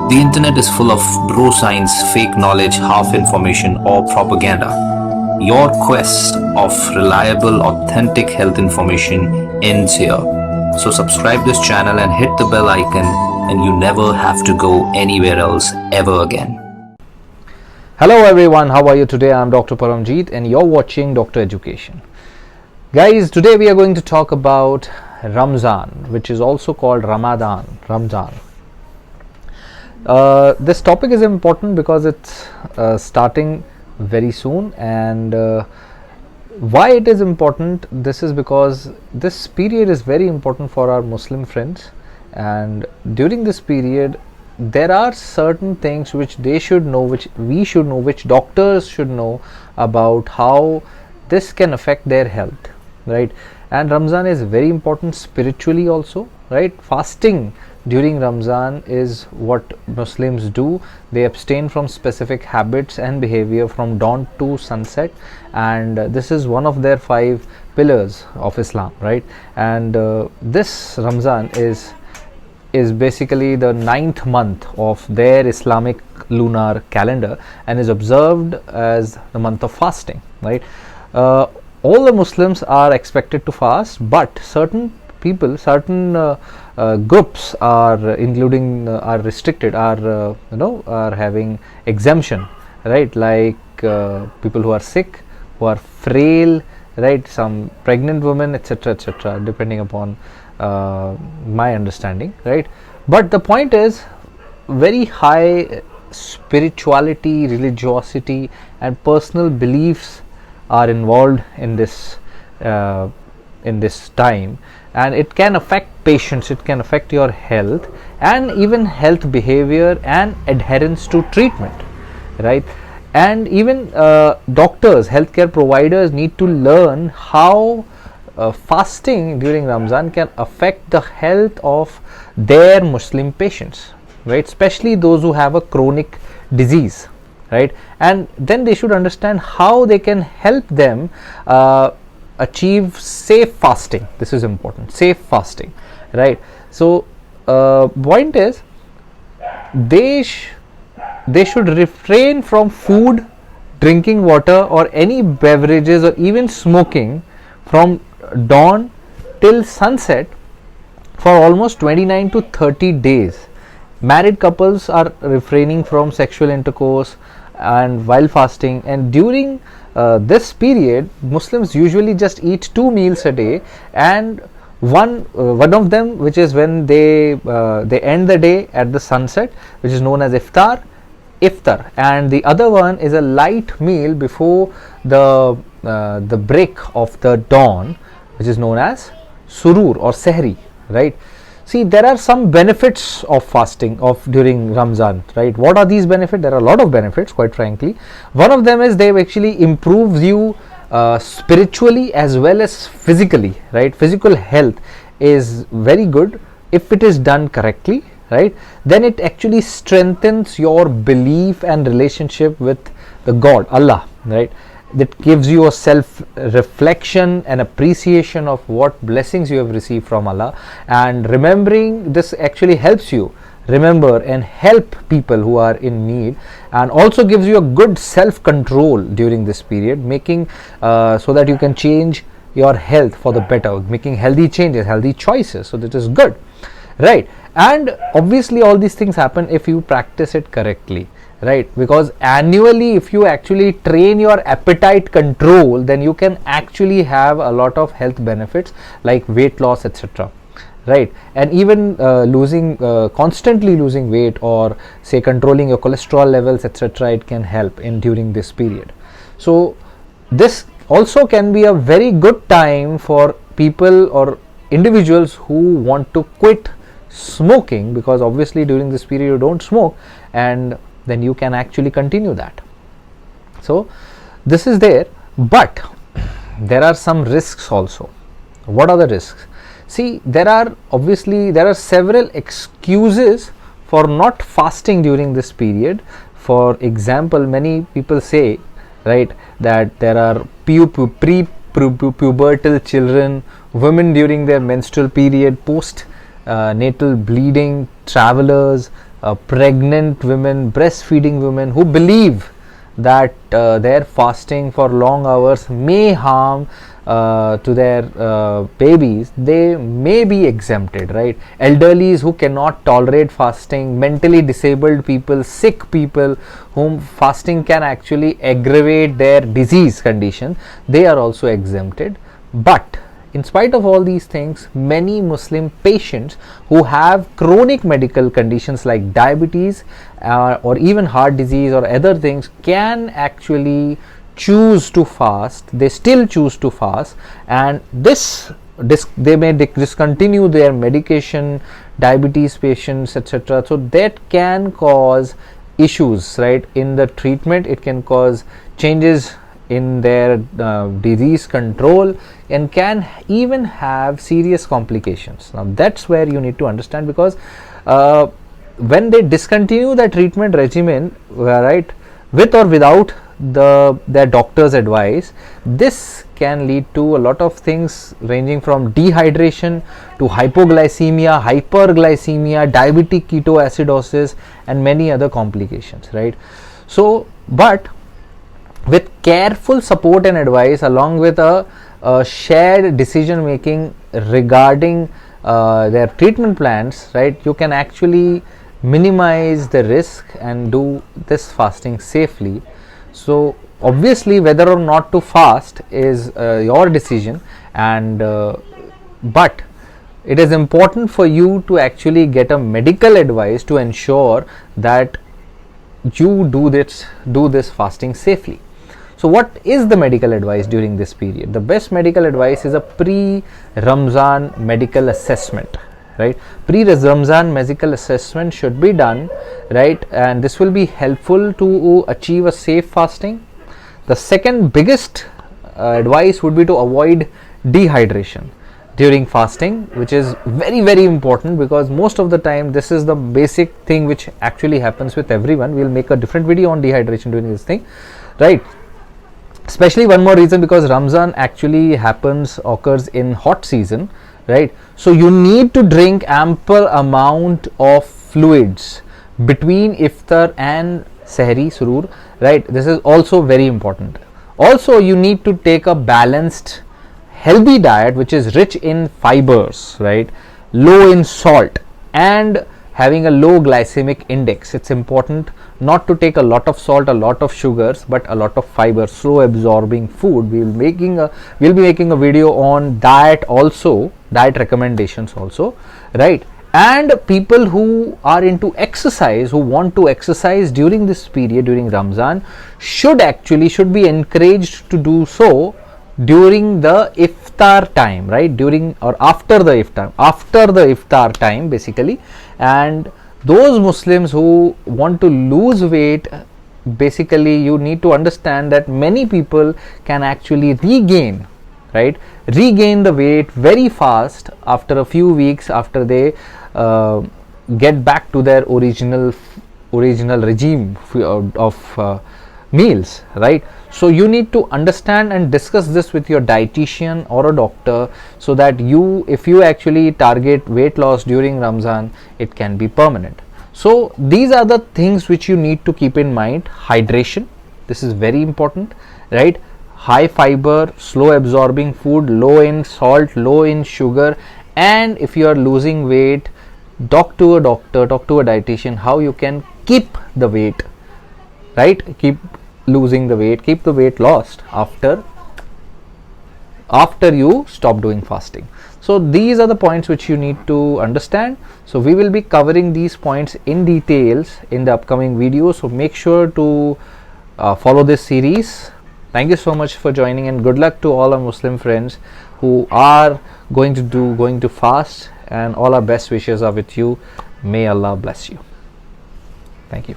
The internet is full of bro science, fake knowledge, half information, or propaganda. Your quest of reliable, authentic health information ends here. So subscribe this channel and hit the bell icon, and you never have to go anywhere else ever again. Hello everyone, how are you today? I'm Dr. Paramjeet and you're watching Dr. Education. Guys, today we are going to talk about Ramzan, which is also called Ramadan, Ramzan. This topic is important because it's starting very soon, and why it is important, this is because this period is very important for our Muslim friends, and during this period there are certain things which they should know, which we should know, which doctors should know about how this can affect their health, right? And Ramzan is very important spiritually also, right? Fasting during Ramzan is what Muslims do. They abstain from specific habits and behavior from dawn to sunset, and this is one of their 5 pillars of Islam, right? And this Ramzan is basically the 9th month of their Islamic lunar calendar and is observed as the month of fasting, right? All the Muslims are expected to fast, but certain people, certain groups are are restricted, are having exemption, right? Like people who are sick, who are frail, right? Some pregnant women, etc., depending upon my understanding, right? But the point is, very high spirituality, religiosity, and personal beliefs are involved in this time, and it can affect patients, it can affect your health and even health behavior and adherence to treatment, right? And even doctors, healthcare providers need to learn how fasting during Ramzan can affect the health of their Muslim patients, right? Especially those who have a chronic disease, right? And then they should understand how they can help them achieve safe fasting. This is important, safe fasting, right? So point is, they should refrain from food, drinking water, or any beverages, or even smoking from dawn till sunset for almost 29 to 30 days. Married couples are refraining from sexual intercourse and while fasting, and during this period Muslims usually just eat 2 meals a day, and one of them, which is when they end the day at the sunset, which is known as iftar, and the other one is a light meal before the break of the dawn, which is known as surur or sehri, right? See, there are some benefits of fasting during Ramzan, right? What are these benefits? There are a lot of benefits, quite frankly. One of them is they actually improves you spiritually as well as physically, right? Physical health is very good if it is done correctly, right? Then it actually strengthens your belief and relationship with the God, Allah, right? That gives you a self-reflection and appreciation of what blessings you have received from Allah, and remembering this actually helps you remember and help people who are in need, and also gives you a good self-control during this period, making so that you can change your health for the better, making healthy changes, healthy choices. So that is good, right? And obviously all these things happen if you practice it correctly, right? Because annually, if you actually train your appetite control, then you can actually have a lot of health benefits like weight loss, etc., right? And even constantly losing weight, or say controlling your cholesterol levels, etc., it can help in during this period. So this also can be a very good time for people or individuals who want to quit smoking, because obviously during this period you don't smoke, and then you can actually continue that. So this is there, but there are some risks also. What are the risks? See, there are several excuses for not fasting during this period. For example, many people say, right, that there are pre-pubertal children, women during their menstrual period, post natal bleeding, travelers, pregnant women, breastfeeding women who believe that their fasting for long hours may harm to their babies, they may be exempted, right? Elderlies who cannot tolerate fasting, mentally disabled people, sick people whom fasting can actually aggravate their disease condition, they are also exempted. But in spite of all these things, many Muslim patients who have chronic medical conditions like diabetes or even heart disease or other things can actually choose to fast. They still choose to fast, and they may discontinue their medication, diabetes patients, etc. So that can cause issues, right, in the treatment. It can cause changes in their disease control and can even have serious complications. Now that's where you need to understand, because when they discontinue the treatment regimen, right, with or without their doctor's advice, this can lead to a lot of things ranging from dehydration to hypoglycemia, hyperglycemia, diabetic ketoacidosis, and many other complications, right? So, but with careful support and advice, along with a shared decision making regarding their treatment plans, right, you can actually minimize the risk and do this fasting safely. So obviously whether or not to fast is your decision, and but it is important for you to actually get a medical advice to ensure that you do this fasting safely. So what is the medical advice during this period? The best medical advice is a pre-Ramzan medical assessment, right? Pre-Ramzan medical assessment should be done, right, and this will be helpful to achieve a safe fasting. The second biggest advice would be to avoid dehydration during fasting, which is very, very important, because most of the time this is the basic thing which actually happens with everyone. We'll make a different video on dehydration during this thing, right? Especially one more reason, because Ramzan actually occurs in hot season, right? So you need to drink ample amount of fluids between iftar and sahri surur, right? This is also very important. Also, you need to take a balanced, healthy diet which is rich in fibers, right, low in salt, and having a low glycemic index. It's important not to take a lot of salt, a lot of sugars, but a lot of fiber, slow absorbing food. We'll be making a video on diet also, diet recommendations also, right? And people who are into exercise, who want to exercise during this period, during Ramzan, should be encouraged to do so during the iftar time, right? During or after the iftar time basically. And those Muslims who want to lose weight, basically you need to understand that many people can actually regain the weight very fast after a few weeks, after they get back to their original regime of meals, right? So you need to understand and discuss this with your dietitian or a doctor, so that if you actually target weight loss during Ramzan, it can be permanent. So these are the things which you need to keep in mind. Hydration, this is very important, right? High fiber, slow absorbing food, low in salt, low in sugar. And if you are losing weight, talk to a doctor, talk to a dietitian how you can keep the weight, right? Keep losing the weight, keep the weight lost after you stop doing fasting. So these are the points which you need to understand. So we will be covering these points in details in the upcoming video. So make sure to follow this series. Thank you so much for joining, and good luck to all our Muslim friends who are going to fast, and all our best wishes are with you. May Allah bless you. Thank you.